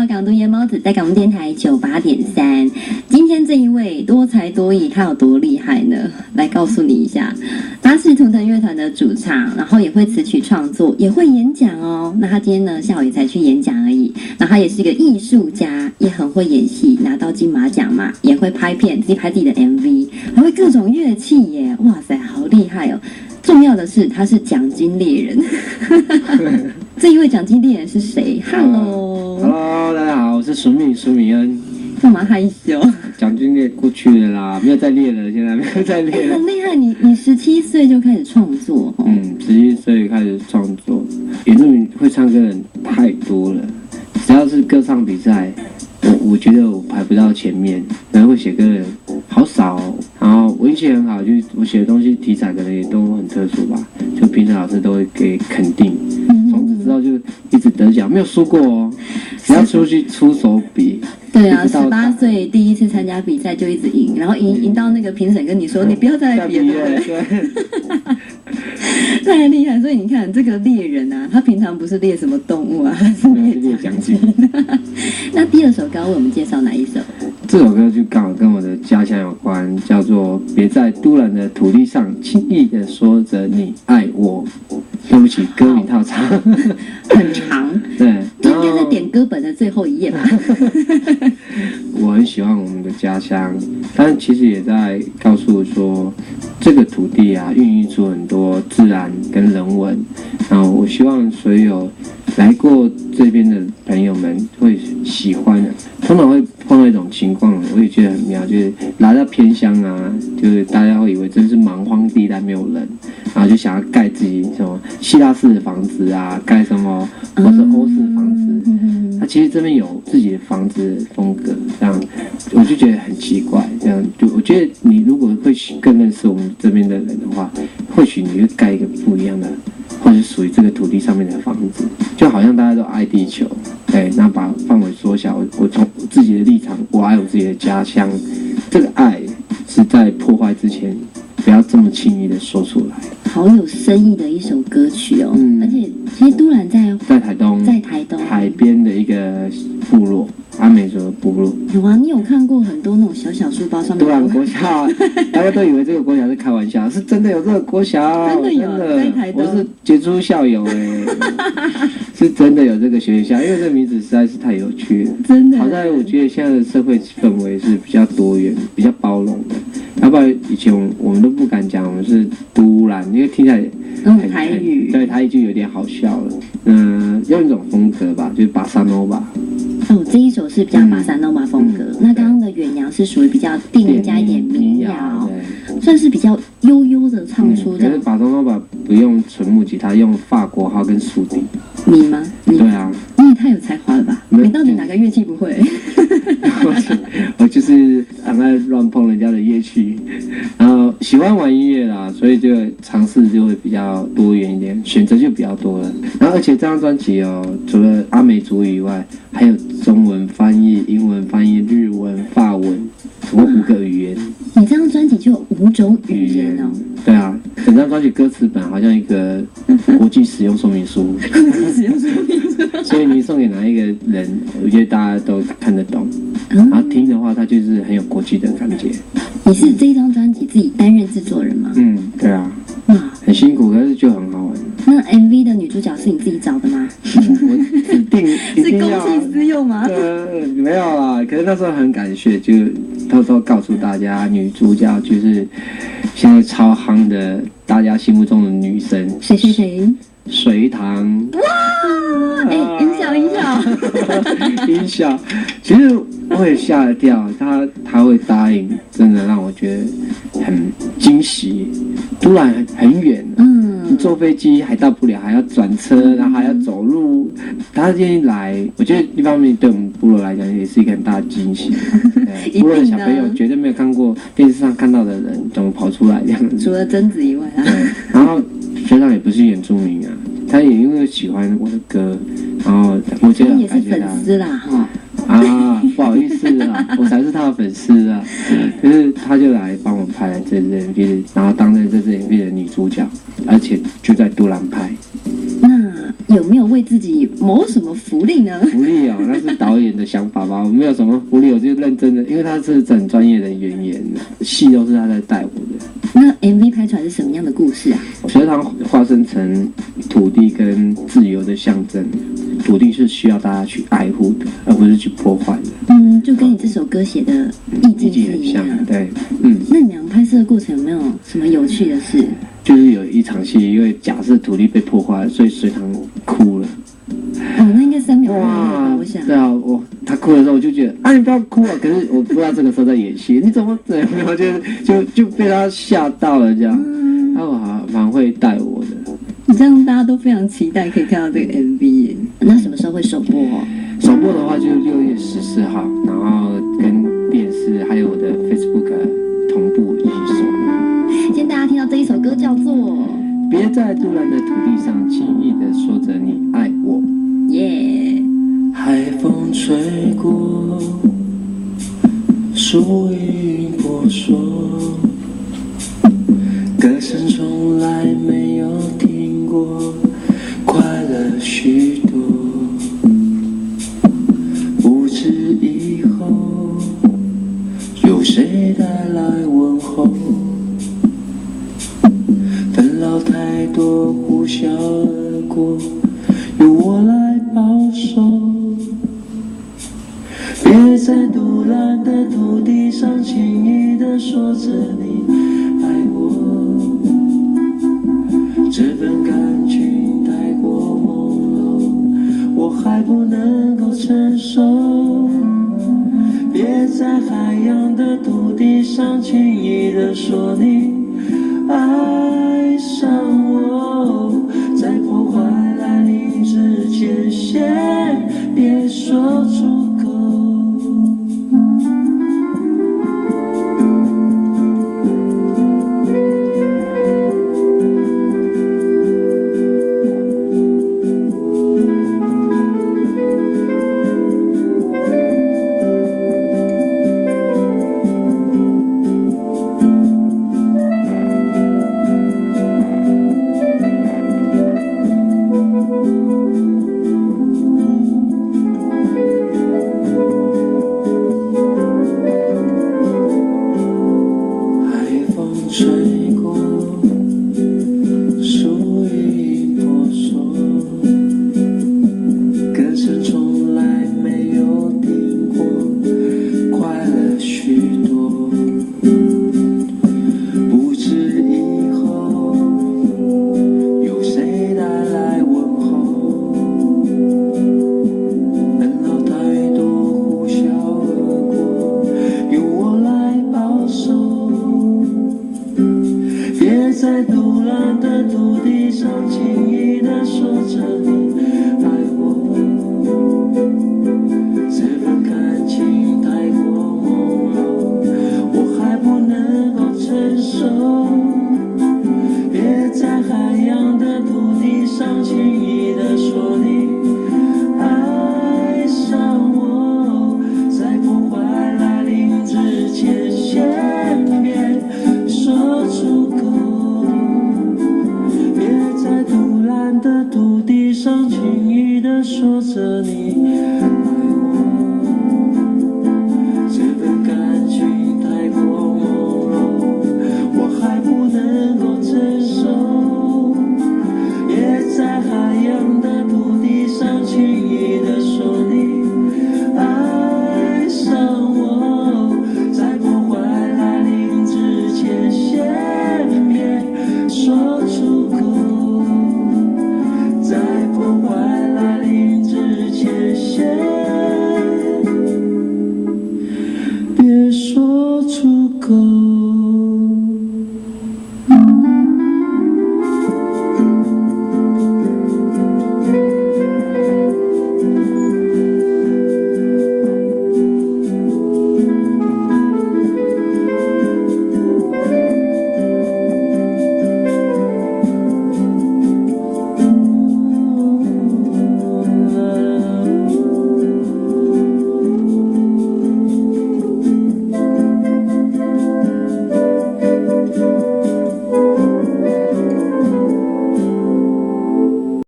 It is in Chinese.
港都夜猫子，在港都电台98.3。今天这一位多才多艺，他有多厉害呢？来告诉你一下，他是图腾乐团的主唱，然后也会词曲创作，也会演讲哦。那他今天呢，下午也才去演讲而已。那他也是一个艺术家，也很会演戏，拿到金马奖嘛，也会拍片，自己拍自己的 MV， 还会各种乐器耶！哇塞，好厉害哦！重要的是，他是奖金猎人。这一位奖金猎人是谁 ？Hello， 大家好，我是苏米恩。干嘛害羞？奖金猎过去了啦，没有再猎了，现在没有再猎了。很厉害，你17岁就开始创作哦。11岁开始创作，原住民会唱歌的人太多了，只要是歌唱比赛，我觉得我排不到前面，然后会写歌的人好少哦。然后我运气很好，就是我写的东西题材可能也都很特殊吧，就评审老师都会给肯定。从此之后就一直得奖，没有输过哦。只要出去出手比，对啊，18岁第一次参加比赛就一直赢，然后赢到那个评审跟你说，你不要再来比了，对。太厉害！所以你看这个猎人啊，他平常不是猎什么动物啊，他是猎奖金。那第二首歌为我们介绍哪一首？这首歌就刚好跟我的家乡有关，叫做《别在都兰的土地上轻易的说着你爱我》。对不起，歌名太长，很长。对，就应该在点歌本的最后一页吧。我很喜欢我们的家乡，但其实也在告诉我说，这个土地啊，孕育出很多自然跟人文。然后我希望所有来过这边的朋友们会喜欢的。通常会碰到一种情况，我也觉得很妙，就是来到偏乡啊，就是大家会以为真是蛮荒地带没有人，然后就想要盖自己什么希腊式的房子啊，盖什么或者欧式的房子。他其实这边有自己的房子的风格，这样我就觉得很奇怪。这样就我觉得你如果会更认识我们这边的人的话，或许你会盖一个不一样的，或者属于这个土地上面的房子，就好像大家都爱地球，对，然后把范围缩小。我从自己的立场，我爱我自己的家乡，这个爱是在破坏之前，不要这么轻易的说出来。好有深意的一首歌曲哦，而且其实都兰在台东，海边的一个部落，阿美族的部落。有啊，你有看过很多那种小小书包上面都兰国小，大家都以为这个国小是开玩笑，是真的有这个国小，真的有在台东，我是杰出校友是真的有这个学校，因为这个名字实在是太有趣了，真的。好在我觉得现在的社会氛围是比较多元、比较包容的，要不然以前我们都不敢讲我们是都兰，因为听起来很台语，对，台语就有点好笑了。用一种风格吧，就是巴萨诺瓦。哦，这一首是比较巴萨诺瓦风格。那刚刚的远洋是属于比较电音加一点民谣，算是比较悠悠的唱出。可是巴萨诺瓦不用纯木吉他，用法国号跟竖笛。你吗？对啊，你也太有才华了吧！你到底哪个乐器不会？我就是很爱乱碰人家的乐器，然后喜欢玩音乐啦，所以就尝试就会比较多元一点，选择就比较多了。然后而且这张专辑哦，除了阿美族语以外，还有中文翻译、英文翻译、日文、法文，总共5个语言。你这张专辑就有5种语言哦？对啊，整张专辑歌词本好像一个国际使用说明书。国际使用说明书。所以你送给哪一个人，我觉得大家都看得懂。然后听的话，它就是很有国际的感觉。你是这一张专辑自己担任制作人吗？对啊。哇，很辛苦，可是就很好玩。那 MV 的女主角是你自己找的吗？我指定是公器私用吗？没有啦，可是那时候很感谢，就偷偷告诉大家，女主角就是现在超夯的，大家心目中的女神。谁？隋棠。哇！音效。音效，其实我也吓了跳，他会答应，真的让我觉得很惊喜。都兰很远，你坐飞机还到不了，还要转车，然后还要走路。他今天来，我觉得一方面对我们部落来讲也是一个很大的惊喜。部落的小朋友绝对没有看过电视上看到的人怎么跑出来这样子。除了贞子以外啊。然后学长也不是原住民啊，他也因为喜欢我的歌，然后我觉得也是粉丝啦哈。不好意思啊，我才是他的粉丝啊。可是他就来帮我拍了这支 MV， 然后担任这支 MV 的女主角，而且就在都兰拍。那有没有为自己谋什么福利呢？福利哦，那是导演的想法吧，我没有什么福利，我就认真的，因为他是很专业的演员，戏都是他在带我的。那 MV 拍出来是什么样的故事啊？所以它化身成土地跟自由的象征，土地是需要大家去爱护的，而不是去破坏的。就跟你这首歌写的意境是一样。对，那你们拍摄的过程有没有什么有趣的事？就是有一场戏，因为假设土地被破坏了，所以隋唐哭了。那应该3秒内吧，我想。对啊，他哭的时候，我就觉得你不要哭啊！可是我不知道这个时候在演戏，你怎么就被他吓到了这样。他蛮会带我的。这样大家都非常期待可以看到这个 MV。那什么时候会首播？首播的话就6月14号，然后跟电视还有我的 Facebook 同步一起首播。今天大家听到这一首歌叫做《别在突然的土地上轻易的说着你爱我》。耶！海风吹过，树影婆娑，歌声从来没有停过，快乐许多。不知以后有谁带来问候，纷扰太多，呼啸而过，由我来保守。别在独蓝的土地上轻易地说着你爱我，这份感情太过朦胧，我还不能够承受。别在海洋的土地上轻易地说你爱上我，在破坏来临之前，先别说出